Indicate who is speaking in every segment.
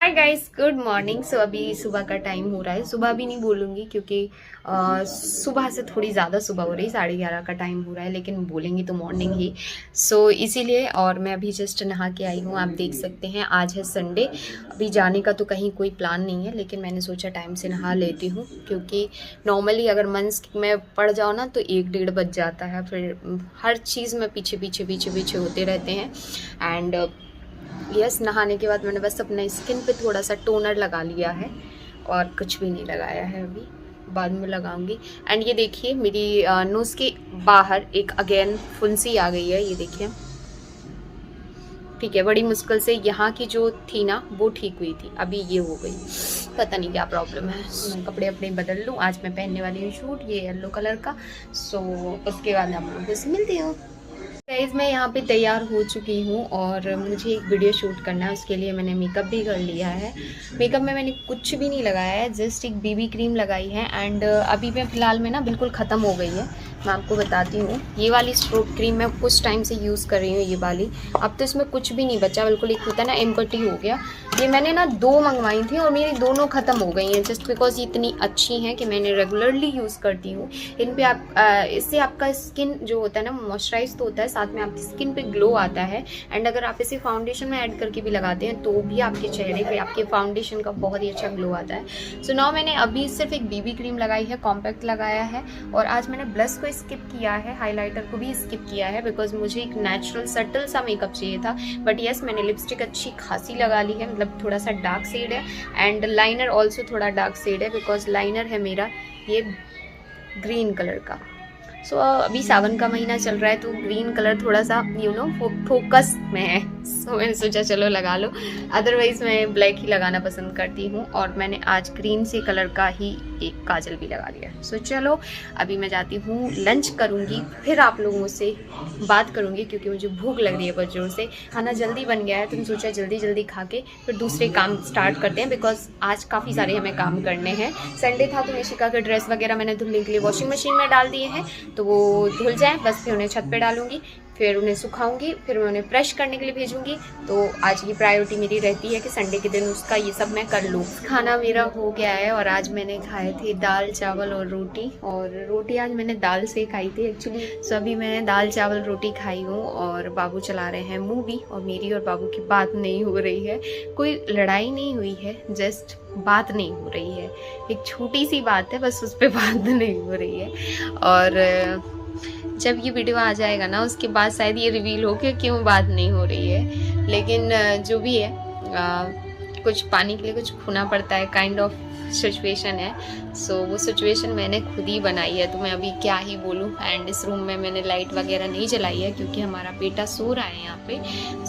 Speaker 1: हाय guys, good morning. So अभी सुबह का टाइम हो रहा है। सुबह भी नहीं बोलूँगी क्योंकि सुबह से थोड़ी ज़्यादा सुबह हो रही, 11:30 का टाइम हो रहा है, लेकिन बोलेंगी तो मॉर्निंग ही। सो इसीलिए और मैं अभी जस्ट नहा के आई हूँ। आप देख सकते हैं आज है संडे। अभी जाने का तो कहीं कोई प्लान नहीं है, लेकिन मैंने सोचा टाइम से नहा लेती हूँ क्योंकि नॉर्मली अगर मंस में पड़ जाओ ना तो 1-1:30 बज जाता है। फिर हर चीज़ में पीछे पीछे पीछे पीछे होते रहते हैं। एंड यस, नहाने के बाद मैंने बस अपने स्किन पे थोड़ा सा टोनर लगा लिया है और कुछ भी नहीं लगाया है अभी, बाद में लगाऊंगी। एंड ये देखिए मेरी नोज़ के बाहर एक अगेन फुंसी आ गई है, ये देखिए। ठीक है, बड़ी मुश्किल से यहाँ की जो थी ना वो ठीक हुई थी, अभी ये हो गई, पता नहीं क्या प्रॉब्लम है। मैं कपड़े अपने बदल लूँ। आज मैं पहनने वाली हूँ शूट, ये येलो कलर का। सो उसके बाद आप लोगों से मिलती हूँ। गाइस, मैं यहाँ पे तैयार हो चुकी हूँ और मुझे एक वीडियो शूट करना है। उसके लिए मैंने मेकअप भी कर लिया है। मेकअप में मैंने कुछ भी नहीं लगाया है, जस्ट एक बीबी क्रीम लगाई है। एंड अभी मैं फ़िलहाल में ना बिल्कुल ख़त्म हो गई है। मैं आपको बताती हूँ, ये वाली स्ट्रोक क्रीम मैं कुछ टाइम से यूज़ कर रही हूँ, ये वाली। अब तो इसमें कुछ भी नहीं बचा, बिल्कुल एक होता है ना एम्पटी हो गया। ये मैंने ना 2 मंगवाई थी और मेरी दोनों ख़त्म हो गई हैं, जस्ट बिकॉज ये इतनी अच्छी हैं कि मैंने रेगुलरली यूज़ करती हूँ। इन पे आप इससे आपका स्किन जो होता है ना मॉइस्चराइज तो होता है, साथ में आपकी स्किन पे ग्लो आता है। एंड अगर आप इसे फाउंडेशन में ऐड करके भी लगाते हैं तो भी आपके चेहरे पे आपके फाउंडेशन का बहुत ही अच्छा ग्लो आता है। सो नाउ मैंने अभी सिर्फ एक बीबी क्रीम लगाई है, कॉम्पैक्ट लगाया है। और आज मैंने ब्लश को स्किप किया है, हाइलाइटर को भी स्किप किया है, बिकॉज मुझे एक नेचुरल सटल सा मेकअप चाहिए था। बट यस, मैंने लिपस्टिक अच्छी खासी लगा ली है, मतलब थोड़ा सा डार्क शेड है। एंड लाइनर ऑल्सो थोड़ा डार्क शेड है, बिकॉज लाइनर है मेरा ये ग्रीन कलर का। सो अभी सावन का महीना चल रहा है तो ग्रीन कलर थोड़ा सा फोकस में है। सो मैंने सोचा चलो लगा लो, अदरवाइज मैं ब्लैक ही लगाना पसंद करती हूँ। और मैंने आज ग्रीन से कलर का ही एक काजल भी लगा लिया। सो चलो अभी मैं जाती हूँ, लंच करूँगी, फिर आप लोगों से बात करूँगी क्योंकि मुझे भूख लग रही है बहुत जोर से। खाना जल्दी बन गया है तो मैं सोचा जल्दी जल्दी खा के फिर दूसरे काम स्टार्ट करते हैं, बिकॉज आज काफ़ी सारे हमें काम करने हैं। संडे था तो निशिका के ड्रेस वगैरह मैंने धुलने के लिए वॉशिंग मशीन में डाल दिए हैं, तो वो धुल जाए बस। फिर उन्हें छत पे डालूंगी, फिर उन्हें सुखाऊंगी, फिर मैं उन्हें प्रेस करने के लिए भेजूंगी। तो आज की प्रायोरिटी मेरी रहती है कि संडे के दिन उसका ये सब मैं कर लूँ। खाना मेरा हो गया है और आज मैंने खाए थे दाल चावल और रोटी। और रोटी आज मैंने दाल से खाई थी एक्चुअली। सो अभी मैं दाल चावल रोटी खाई हूँ और बाबू चला रहे हैं मूवी। और मेरी और बाबू की बात नहीं हो रही है, कोई लड़ाई नहीं हुई है, जस्ट बात नहीं हो रही है। एक छोटी सी बात है, बस उस पर बात नहीं हो रही है। और जब ये वीडियो आ जाएगा ना उसके बाद शायद ये रिवील हो कि क्यों बात नहीं हो रही है। लेकिन जो भी है, कुछ पाने के लिए कुछ खोना पड़ता है, काइंड ऑफ सिचुएशन है। सो वो सिचुएशन मैंने खुद ही बनाई है, तो मैं अभी क्या ही बोलूँ। एंड इस रूम में मैंने लाइट वगैरह नहीं जलाई है क्योंकि हमारा बेटा सो रहा है यहाँ पे।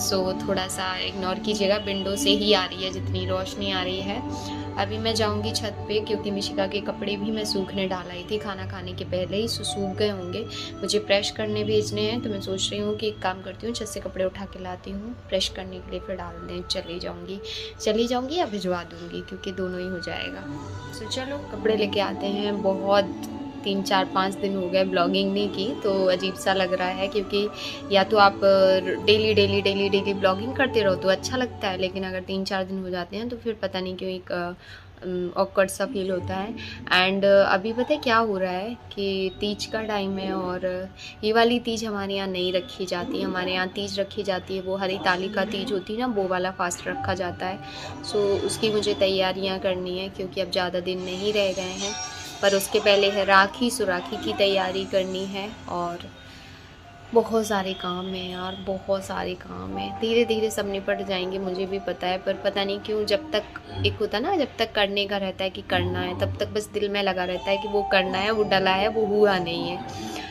Speaker 1: सो थोड़ा सा इग्नोर कीजिएगा, विंडो से ही आ रही है जितनी रोशनी आ रही है। अभी मैं जाऊंगी छत पे क्योंकि मिशिका के कपड़े भी मैं सूखने डालाई थी खाना खाने के पहले ही, सूख गए होंगे। मुझे प्रेस करने भेजने हैं, तो मैं सोच रही हूँ कि एक काम करती हूँ, छत से कपड़े उठा के लाती हूँ, प्रेस करने के लिए, फिर डालने चली जाऊँगी या भिजवा दूँगी क्योंकि दोनों ही हो जाएगा। तो चलो कपड़े लेके आते हैं। बहुत 3-4-5 दिन हो गए ब्लॉगिंग नहीं की, तो अजीब सा लग रहा है क्योंकि या तो आप डेली ब्लॉगिंग करते रहो तो अच्छा लगता है, लेकिन अगर 3-4 दिन हो जाते हैं तो फिर पता नहीं क्यों एक ऑकवर्ड सा फील होता है। एंड अभी पता है क्या हो रहा है कि तीज का टाइम है और ये वाली तीज हमारे यहाँ नहीं रखी जाती। हमारे यहाँ तीज रखी जाती है वो हरिताली का तीज होती है ना, वो वाला फास्ट रखा जाता है। सो उसकी मुझे तैयारियाँ करनी है क्योंकि अब ज़्यादा दिन नहीं रह गए हैं। पर उसके पहले है राखी, सो राखी की तैयारी करनी है और बहुत सारे काम हैं यार, बहुत सारे काम हैं। धीरे धीरे सब निपट जाएंगे, मुझे भी पता है, पर पता नहीं क्यों जब तक एक होता ना, जब तक करने का रहता है कि करना है, तब तक बस दिल में लगा रहता है कि वो करना है, वो डला है, वो हुआ नहीं है।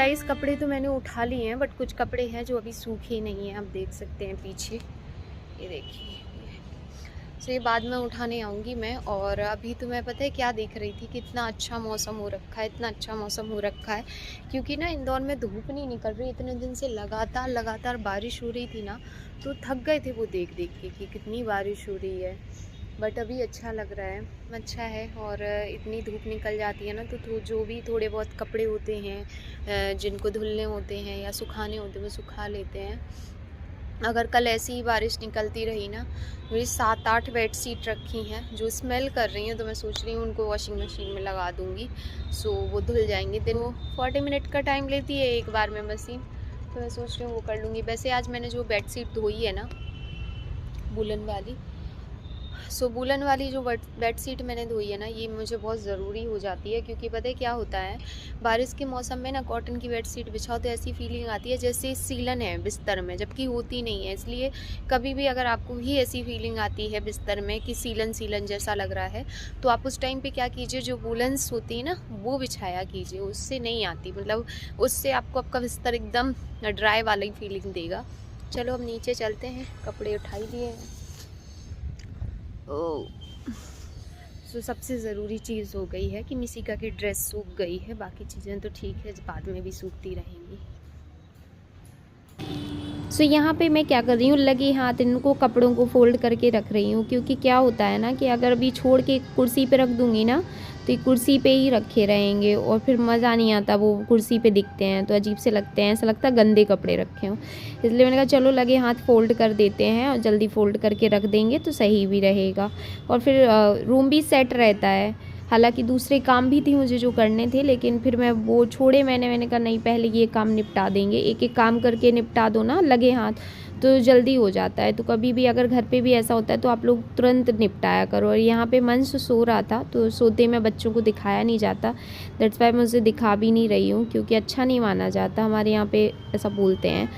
Speaker 1: गाइस कपड़े तो मैंने उठा लिए हैं, बट कुछ कपड़े हैं जो अभी सूखे नहीं हैं। आप देख सकते हैं पीछे, ये देखिए। सो ये बाद में उठाने आऊँगी मैं। और अभी तो मैं पता है क्या देख रही थी कि इतना अच्छा मौसम हो रखा है, इतना अच्छा मौसम हो रखा है, क्योंकि ना इंदौर में धूप नहीं निकल रही। इतने दिन से लगातार बारिश हो रही थी ना, तो थक गए थे वो देख देख के कि कितनी बारिश हो रही है। बट अभी अच्छा लग रहा है, अच्छा है। और इतनी धूप निकल जाती है ना, तो जो भी थोड़े बहुत कपड़े होते हैं जिनको धुलने होते हैं या सुखाने होते हैं वो सुखा लेते हैं। अगर कल ऐसी ही बारिश निकलती रही ना, मेरी 7-8 बेड शीट रखी हैं जो स्मेल कर रही हैं, तो मैं सोच रही हूँ उनको वॉशिंग मशीन में लगा दूँगी, सो वो धुल जाएंगे। दिन वो 40 मिनट का टाइम लेती है एक बार में मशीन, तो मैं सोच रही हूँ वो कर लूँगी। वैसे आज मैंने जो बेड शीट धोई है ना वूलन वाली, सो वूलन वाली जो बेड शीट मैंने धोई है ना, ये मुझे बहुत ज़रूरी हो जाती है, क्योंकि पता है क्या होता है, बारिश के मौसम में ना कॉटन की बेड शीट बिछाओ तो ऐसी फीलिंग आती है जैसे सीलन है बिस्तर में, जबकि होती नहीं है। इसलिए कभी भी अगर आपको भी ऐसी फीलिंग आती है बिस्तर में कि सीलन सीलन जैसा लग रहा है, तो आप उस टाइम पे क्या कीजिए, जो वूलन्स होती है ना वो बिछाया कीजिए, उससे नहीं आती, मतलब उससे आपको आपका बिस्तर एकदम ड्राई वाला ही फीलिंग देगा। चलो अब नीचे चलते हैं, कपड़े उठाई लिए हैं। सो सबसे ज़रूरी चीज़ हो गई है कि मिसिका की ड्रेस सूख गई है, बाकी चीज़ें तो ठीक है, बाद में भी सूखती रहेंगी। सो यहाँ पे मैं क्या कर रही हूँ, लगे हाथ इनको कपड़ों को फोल्ड करके रख रही हूँ, क्योंकि क्या होता है ना कि अगर अभी छोड़ के कुर्सी पे रख दूँगी ना, तो ये कुर्सी पे ही रखे रहेंगे और फिर मज़ा नहीं आता, वो कुर्सी पे दिखते हैं तो अजीब से लगते हैं, ऐसा लगता है गंदे कपड़े रखे हों। इसलिए मैंने कहा चलो लगे हाथ फोल्ड कर देते हैं, और जल्दी फोल्ड करके रख देंगे तो सही भी रहेगा, और फिर रूम भी सेट रहता है। हालांकि दूसरे काम भी थे मुझे जो करने थे, लेकिन फिर मैं वो छोड़े, मैंने कहा नहीं पहले ये काम निपटा देंगे, एक एक काम करके निपटा दो ना लगे हाथ, तो जल्दी हो जाता है। तो कभी भी अगर घर पे भी ऐसा होता है तो आप लोग तुरंत निपटाया करो। और यहाँ पे मंस सो रहा था, तो सोते में बच्चों को दिखाया नहीं जाता, दैट्स वाई मैं उसे दिखा भी नहीं रही हूँ, क्योंकि अच्छा नहीं माना जाता, हमारे यहाँ पे ऐसा बोलते हैं।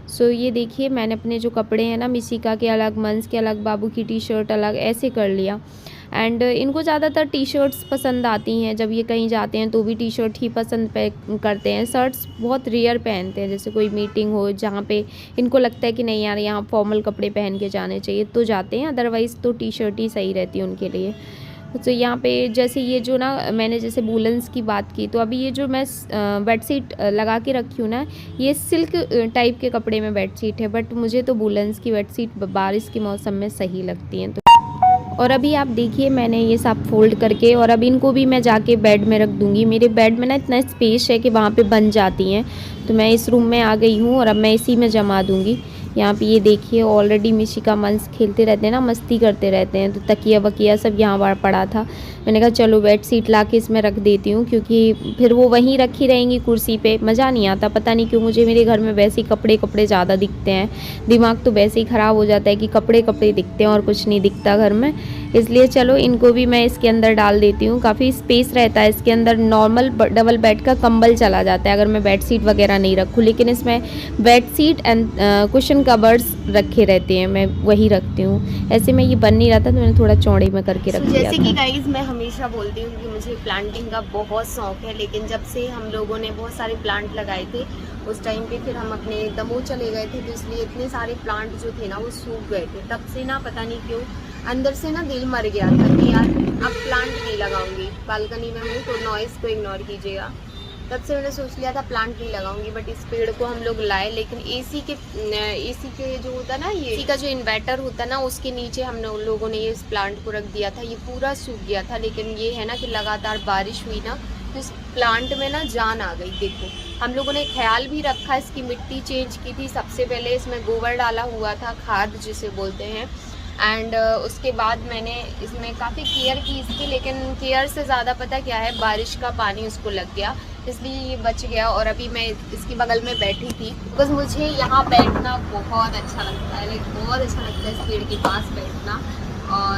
Speaker 1: सो ये देखिए मैंने अपने जो कपड़े हैं ना, मिसिका के अलग, मंस के अलग, बाबू की टी शर्ट अलग, ऐसे कर लिया। एंड इनको ज़्यादातर टी शर्ट्स पसंद आती हैं, जब ये कहीं जाते हैं तो भी टी शर्ट ही पसंद करते हैं। शर्ट्स बहुत रेयर पहनते हैं, जैसे कोई मीटिंग हो जहाँ पे इनको लगता है कि नहीं यार यहाँ फॉर्मल कपड़े पहन के जाने चाहिए तो जाते हैं, अदरवाइज़ तो टी शर्ट ही सही रहती है उनके लिए। तो यहाँ पे जैसे ये जो ना मैंने जैसे वूलन्स की बात की, तो अभी ये जो मैं बेडशीट लगा के रखी हूँ ना, ये सिल्क टाइप के कपड़े में बेडशीट है, बट मुझे तो वूलन्स की बेडशीट बारिश के मौसम में सही लगती हैं। तो और अभी आप देखिए मैंने ये सब फोल्ड करके, और अब इनको भी मैं जाके बेड में रख दूँगी। मेरे बेड में ना इतना स्पेस है कि वहाँ पे बन जाती हैं, तो मैं इस रूम में आ गई हूँ और अब मैं इसी में जमा दूँगी। यहाँ पे ये देखिए ऑलरेडी मिशिका मंस खेलते रहते हैं ना, मस्ती करते रहते हैं, तो तकिया वकिया सब यहाँ पड़ा था। मैंने कहा चलो बेड शीट ला के इसमें रख देती हूँ, क्योंकि फिर वो वहीं रखी रहेंगी कुर्सी पे, मज़ा नहीं आता। पता नहीं क्यों मुझे मेरे घर में वैसे ही कपड़े ज़्यादा दिखते हैं, दिमाग तो वैसे ही ख़राब हो जाता है कि कपड़े दिखते हैं और कुछ नहीं दिखता घर में। इसलिए चलो इनको भी मैं इसके अंदर डाल देती हूँ, काफ़ी स्पेस रहता है इसके अंदर। नॉर्मल डबल बेड का कंबल चला जाता है अगर मैं बेड शीट वगैरह नहीं रखूँ, लेकिन इसमें bed sheet and cushion covers रखे रहते हैं, मैं वही रखती हूँ। ऐसे में ये बन नहीं रहा था तो मैंने थोड़ा चौड़े में करके रख दिया।
Speaker 2: जैसे कि गाइस मैं हमेशा बोलती हूँ कि मुझे प्लांटिंग का बहुत शौक है, लेकिन जब से हम लोगों ने बहुत सारे प्लांट लगाए थे उस टाइम पे फिर हम अपने दमोह चले गए थे, तो इसलिए इतने सारे प्लांट जो थे ना वो सूख गए थे। तब से ना पता नहीं क्यों अंदर से ना दिल मर गया था कि यार अब प्लांट नहीं लगाऊंगी। बालकनी में हूँ तो नॉइस को इग्नोर कीजिएगा। तब से मैंने सोच लिया था प्लांट नहीं लगाऊंगी, बट इस पेड़ को हम लोग लाए। लेकिन एसी के जो होता है ना, ये एसी का जो इन्वर्टर होता है ना, उसके नीचे हम लोगों ने ये इस प्लांट को रख दिया था। ये पूरा सूख गया था, लेकिन ये है ना कि लगातार बारिश हुई ना तो इस प्लांट में ना जान आ गई। देखो हम लोगों ने ख्याल भी रखा, इसकी मिट्टी चेंज की थी। सबसे पहले इसमें गोबर डाला हुआ था, खाद जिसे बोलते हैं, एंड उसके बाद मैंने इसमें काफ़ी केयर की इसकी, लेकिन केयर से ज़्यादा पता क्या है, बारिश का पानी उसको लग गया, इसलिए ये बच गया। और अभी मैं इसकी बगल में बैठी थी, बस मुझे यहाँ बैठना बहुत अच्छा लगता है, बहुत अच्छा लगता है इस पेड़ के पास बैठना। और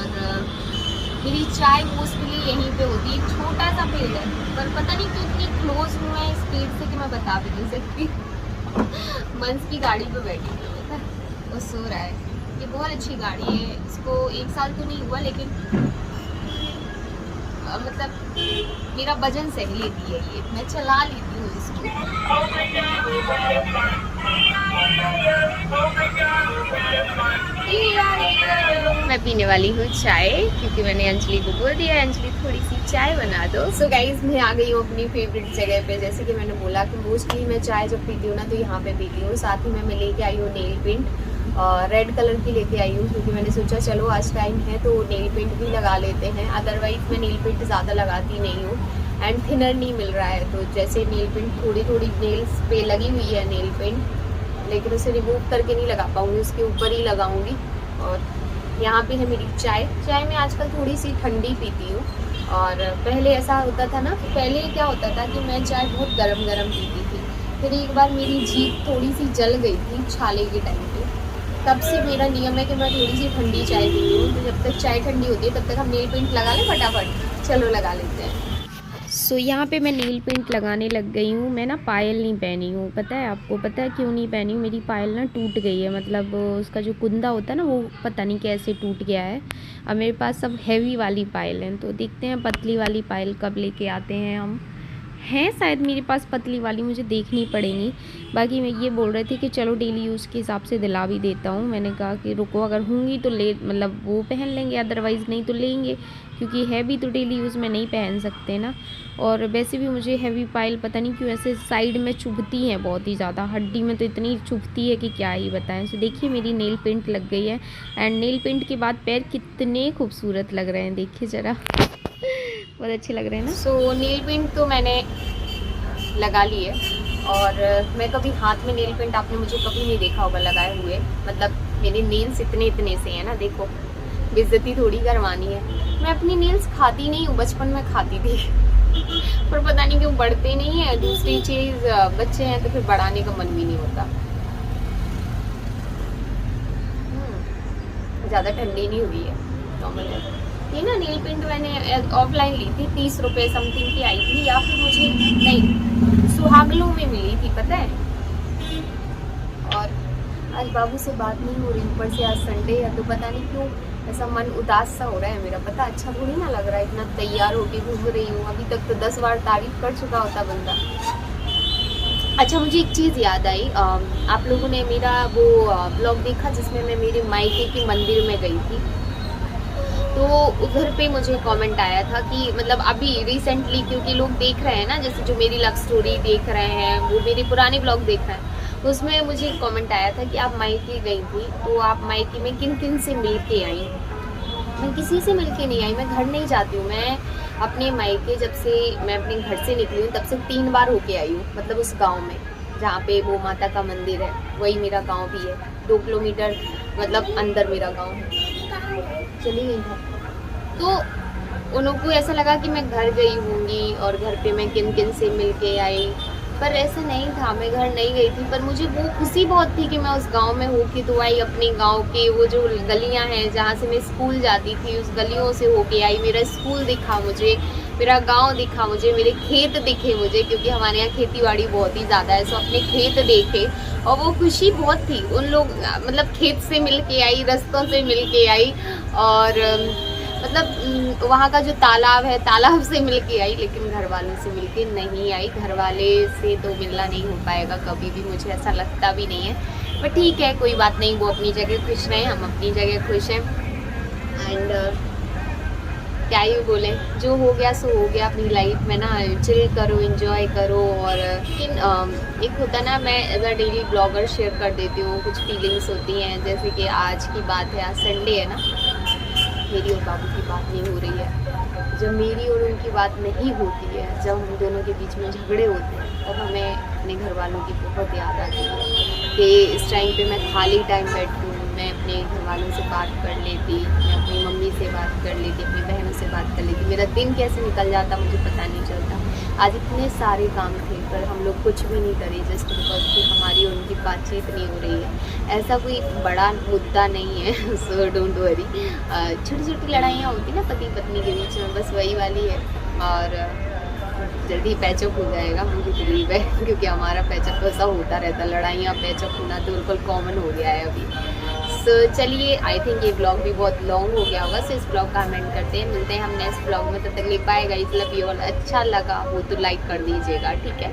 Speaker 2: मेरी चाय मोस्टली यहीं पे होती है। छोटा सा पेड़ है पर पता नहीं क्यों इतनी क्लोज हुआ है इस पेड़ से कि मैं बता भी नहीं सकती। मंस की गाड़ी पे बैठी हूँ, वो सो रहा है। ये बहुत अच्छी गाड़ी है, इसको 1 साल तो नहीं हुआ, लेकिन मतलब मेरा वजन सही लेती है ये, मैं चला लेती हूँ इसको। मैं पीने वाली हूँ चाय, क्योंकि मैंने अंजलि को बोल दिया अंजलि थोड़ी सी चाय बना दो। सो गाइज मैं आ गई हूँ अपनी फेवरेट जगह पे। जैसे कि मैंने बोला कि मोस्टली मैं चाय जब पीती हूँ ना तो यहाँ पे पीती हूँ। साथ ही मैं लेके आई हूँ नेल पेंट, रेड कलर की लेके आई हूँ, क्योंकि मैंने सोचा चलो आज टाइम है तो नेल पेंट भी लगा लेते हैं। अदरवाइज मैं नेल पेंट ज़्यादा लगाती नहीं हूँ, एंड थिनर नहीं मिल रहा है, तो जैसे नेल पेंट थोड़ी थोड़ी नेल्स पे लगी हुई है नेल पेंट, लेकिन उसे रिमूव करके नहीं लगा पाऊंगी, उसके ऊपर ही लगाऊंगी। और यहाँ पे है मेरी चाय। चाय मैं आजकल थोड़ी सी ठंडी पीती हूँ, और पहले ऐसा होता था ना, पहले क्या होता था कि मैं चाय बहुत गरम गरम पीती थी। फिर एक बार मेरी जीभ थोड़ी सी जल गई थी छाले के टाइम पे, तब से मेरा नियम है कि मैं थोड़ी सी ठंडी चाय पीती हूँ। तो जब तक चाय ठंडी होती है तब तक हम नेल पेंट लगा लें फटाफट, चलो लगा लेते हैं।
Speaker 1: सो यहाँ पे मैं नील पेंट लगाने लग गई हूँ। मैं ना पायल नहीं पहनी हूँ, पता है आपको? पता है क्यों नहीं पहनी हूँ? मेरी पायल ना टूट गई है, मतलब उसका जो कुंदा होता है ना वो पता नहीं कैसे टूट गया है। अब मेरे पास सब हैवी वाली पायल हैं, तो देखते हैं पतली वाली पायल कब लेके आते हैं हम। हैं शायद मेरे पास पतली वाली, मुझे देखनी पड़ेंगी। बाकी मैं ये बोल रही थी कि चलो डेली यूज़ के हिसाब से दिला भी देता हूँ। मैंने कहा कि रुको, अगर होंगी तो ले, मतलब वो पहन लेंगे, अदरवाइज़ नहीं तो लेंगे, क्योंकि हैवी तो डेली यूज़ में नहीं पहन सकते ना। और वैसे भी मुझे हैवी पायल पता नहीं क्यों ऐसे साइड में चुभती हैं बहुत ही ज़्यादा, हड्डी में तो इतनी चुभती है कि क्या ही बताएं। तो देखिए मेरी नेल पेंट लग गई है, एंड नेल पेंट के बाद पैर कितने खूबसूरत लग रहे हैं, देखिए ज़रा बहुत अच्छे लग रहे हैं ना।
Speaker 2: सो नेल पेंट तो मैंने लगा ली है, और मैं कभी हाथ में नेल पेंट आपने मुझे कभी नहीं देखा होगा लगाए हुए। मतलब मेरे नेल्स इतने इतने से हैं ना, देखो बेइज्जती थोड़ी करवानी है। मैं अपनी नेल्स खाती नहीं हूँ, बचपन में खाती थी पर पता नहीं क्यों बढ़ते नहीं है। दूसरी चीज़ बच्चे हैं तो फिर बढ़ाने का मन भी नहीं होता। ज़्यादा ठंडी नहीं हुई है, नॉर्मल है। ये ना नेल पेंट मैंने ऑफलाइन ली थी, 30 रुपये समथिंग की आई थी, या फिर मुझे नहीं सुहागलों में मिली थी, पता है। और आज बाबू से बात नहीं हो रही, ऊपर से आज संडे है, तो पता नहीं क्यों ऐसा मन उदास सा हो रहा है मेरा। पता अच्छा थोड़ी ना लग रहा है, इतना तैयार होके घूम रही हूँ। अभी तक तो 10 बार तारीफ कर चुका होता बंदा। अच्छा मुझे एक चीज़ याद आई, आप लोगों ने मेरा वो ब्लॉग देखा जिसमें मैं मेरे मायके के मंदिर में गई थी, तो उधर पे मुझे कमेंट आया था कि मतलब अभी रिसेंटली, क्योंकि लोग देख रहे हैं ना, जैसे जो मेरी लव स्टोरी देख रहे हैं वो मेरे पुराने ब्लॉग देख रहे हैं, उसमें मुझे कमेंट आया था कि आप मायके गई थी, तो आप मायके में किन किन से मिल के आई। मैं किसी से मिल के नहीं आई, मैं घर नहीं जाती हूँ। मैं अपने मायके जब से मैं अपने घर से निकली हूँ तब से 3 बार होके आई हूँ, मतलब उस गाँव में जहाँ पे वो माता का मंदिर है, वही मेरा गाँव भी है। 2 किलोमीटर मतलब अंदर मेरा गाँव है। चली गई था तो उन लोगों को ऐसा लगा कि मैं घर गई होंगी और घर पे मैं किन किन से मिल के आई, पर ऐसा नहीं था। मैं घर नहीं गई थी, पर मुझे वो खुशी बहुत थी कि मैं उस गांव में होके तो आई। अपने गांव के वो जो गलियां हैं जहाँ से मैं स्कूल जाती थी, उस गलियों से होके आई। मेरा स्कूल दिखा मुझे, मेरा गांव दिखा मुझे, मेरे खेत दिखे मुझे, क्योंकि हमारे यहाँ खेती बाड़ी बहुत ही ज़्यादा है। सो अपने खेत देखे और वो खुशी बहुत थी। उन लोग मतलब खेत से मिल के आई, रास्तों से मिल के आई, और मतलब वहाँ का जो तालाब है तालाब से मिल के आई, लेकिन घर वालों से मिल के नहीं आई। घर वाले से तो मिलना नहीं हो पाएगा कभी भी, मुझे ऐसा लगता भी नहीं है। पर ठीक है, कोई बात नहीं, वो अपनी जगह खुश रहे, हम अपनी जगह खुश हैं। एंड क्या ही बोले, जो हो गया सो हो गया। अपनी लाइफ में ना चिल करो, एंजॉय करो। और लेकिन एक होता ना, मैं as a daily blogger share कर देती हूँ, कुछ फीलिंग्स होती हैं। जैसे कि आज की बात है, आज संडे है ना, मेरी और बाबू की बात नहीं हो रही है। जब मेरी और उनकी बात नहीं होती है, जब हम दोनों के बीच में झगड़े होते हैं, तब हमें अपने घर वालों की बहुत याद आती है कि इस टाइम पे मैं खाली टाइम बैठी हूँ, मैं अपने घर वालों से बात कर लेती, मैं अपनी मम्मी से बात कर लेती, अपनी बहनों से बात कर लेती। मेरा दिन कैसे निकल जाता मुझे पता नहीं चलता। आज इतने सारे काम थे पर हम लोग कुछ भी नहीं करे, जस्ट बिकॉज कि हमारी और उनकी बातचीत नहीं हो रही है। ऐसा कोई बड़ा मुद्दा नहीं है, सो डोंट वरी। छोटी छोटी लड़ाइयाँ होती ना पति पत्नी के बीच में, बस वही वाली है। और जल्दी पैचअप हो जाएगा मुझे बिलीव है, क्योंकि हमारा पैचअप ऐसा होता रहता, लड़ाइयाँ पैचअप होना तो बिल्कुल कॉमन हो गया है अभी। सो चलिए, आई थिंक ये ब्लॉग भी बहुत लॉन्ग हो गया होगा, सो इस ब्लॉग का कमेंट करते हैं, मिलते हैं हम नेक्स्ट ब्लॉग में। तब तक ले bye guys, love you all. अच्छा लगा हो तो लाइक कर दीजिएगा, ठीक है।